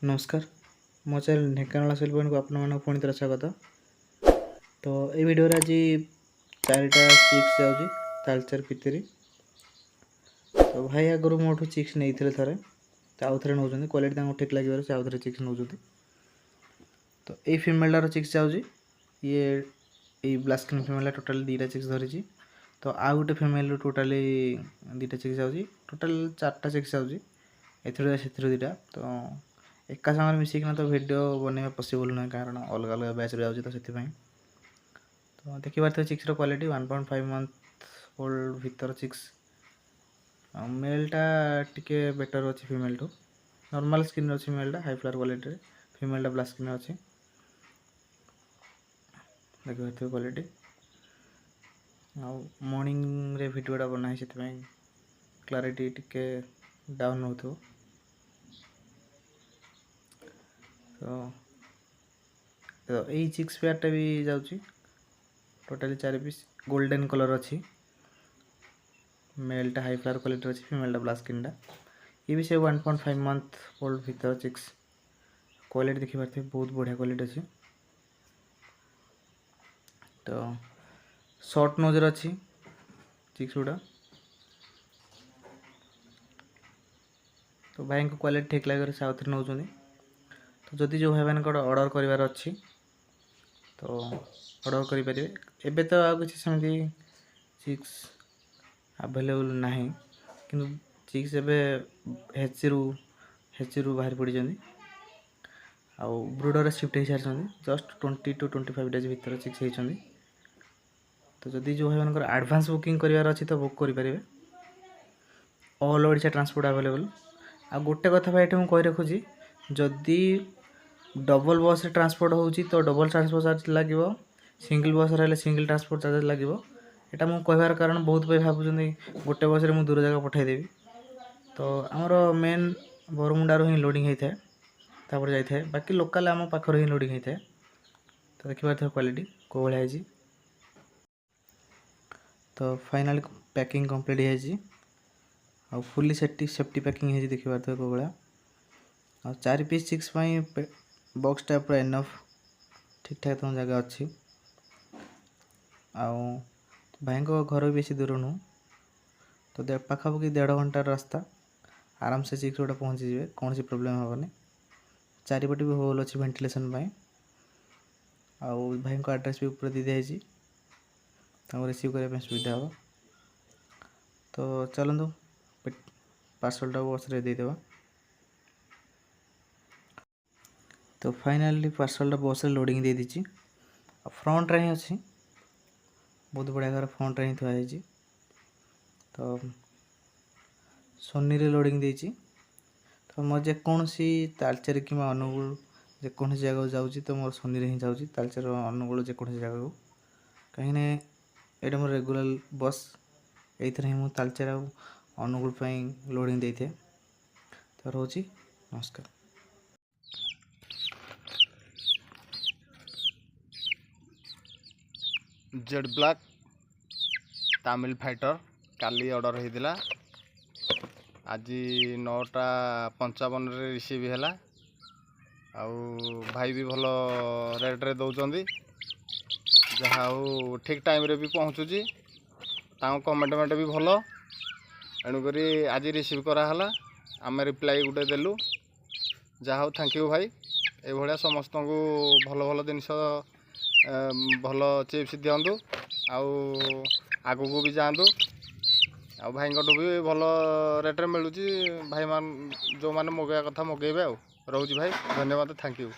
नमस्कार मो channel Dhenkanal cell point को आपको पुणी थोड़ा स्वागत। तो ये वीडियो आज 4टा चिक्स जाऊँगी तालचेर पितरी। तो भाई आगुरी मोठू चिक्स नहीं थे थे आउ थे नौ क्वालिटी ठीक लगे से आउ थे चिक्स नौ। तो ये फिमेलटार चिक्स जाऊँगी ये ब्लाक स्किन फिमेल टोटाल 2टा चिक्स धरी। तो आउ गोटे फिमेल टोटाली 2टा चिक्स जाऊँगी टोटाल 4टा चिक्स जाऊँगी से 2टा। तो एका सागर मिसिकना तो वीडियो बनवा पॉसिबल ना कारण अलग अलग बैच जाऊँगी तो से तो देखिए चिक्स क्वालिटी 1.5 मंथ ओल्ड भीतर चिक्स मेलटा टिके बेटर अच्छी फिमेल ठू नॉर्मल स्किन अच्छी मेलटा हाई फ्लावर क्वालिटी फिमेलटा ब्लाक स्किन अच्छी देखिए क्वालिटी मॉर्निंग रे वीडियोटा बनाई से क्लारिटी टिके डाउन हो तो यही चिक्स पेयरटा भी जाऊँगी टोटाली 4 पीस गोल्डन कलर अच्छी मेलटा हाई फ्लावर क्वालिटी अच्छी फिमेलटा ब्लाक स्किनटा ये भी से 1.5 मंथ ओल्ड भीतर चिक्स क्वालिटी देखी पारे बहुत बढ़िया क्वालिटी अच्छी। तो शॉर्ट नोजर अच्छी चिक्स गुड़ा तो भाई को क्वालिटी ठीक लगे से आउ थे नौ। तो जदि जो भाई मान ऑर्डर करार अच्छी तो ऑर्डर करें एबे तो आ किसी सेमती चिक्स अवेलेबल ना कि चिक्स एवं हेची बाहर पड़ी आउ ब्रूडर शिफ्ट हो सारी जस्ट 20 to 25 डेज भर चिक्स होती। तो जदि जो भाई मान एडवांस बुकिंग करार अच्छी तो बुक करेंगे ऑल ओडिशा ट्रांसपोर्ट अवेलेबल। आ गोटे कथा भाई मुझे कही रखुची जदि डबल बस रे ट्रांसपोर्ट होची तो डबल ट्रांसपोर्ट चार्ज लगे सिंगल बस रे सिंगल ट्रांसपोर्ट चार्ज लगे। यहाँ मुझे कहबार कारण बहुत भाई भावुँ गोटे बस रे दूर जगह पठेदेवी तो आमर मेन बरमुंडारू ही लोडिंग होता है तापर जाए बाकी लोकाल आम पाखर ही लोडिंग होता है। तो देखिए क्वालिटी कौ भाई तो फाइनाल पैकिंग कंप्लीट हो फुली सेफ्टी पैकिंग है देखिए कौ भाया आ 4 पीस चिक्स बॉक्स टाइप पूरा इनफ ठीक ठाक तुम जगह अच्छी भाई घर बेसी दूर नुह तो पाखापाखि 1.5 घंटार रास्ता आराम से चिक्स गोटे पहुँची जाए कौन सी प्रोब्लेम हेनी चारिपटे भी होल अच्छी वेंटिलेशन भाई को एड्रेस भी ऊपर दी दिखाई रिसीव करने सुविधा हम। तो चलतु पार्सलटा बस रे देदेवा। तो फाइनाली पार्सलटा बस रे लोडिंग दे दी फ्रंट रे ही अच्छी बहुत बढ़िया घर फ्रंट रे ही थुआई। तो सोनी रे लोडिंग देती तो मोर जेकोसी तालचेर कि अनुगुल जेकोसी जगह जाऊँगी तो मोर सोनी रे ही जाऊँगी तालचेर अनुगुल जेकोसी जगह को कहीं ये मोर रेगुलर बस ये ही मुझे तालचेर अनुगुल लोडिंग दे थे। तो रोची नमस्कार। जेड ब्लैक तमिल फाइटर काली ऑर्डर होता आज 9:55 रिसीव है भाई भी भल रेट रे दौरान जहाँ हो ठीक टाइम रे भी पहुँचुची कमेंटमेंट भी भल एणुक आज रिसीव कराला आम रिप्लाई गोटे देलु जहाँ हो थैंक यू भाई ये समस्त को भल भल जिनस भल चिप्स दिंतु आगू भी जातु भाई भी भल रेट मिलूँ भाई मान जो मैंने मगेवा कथा मगेबे रोची भाई धन्यवाद थैंक यू।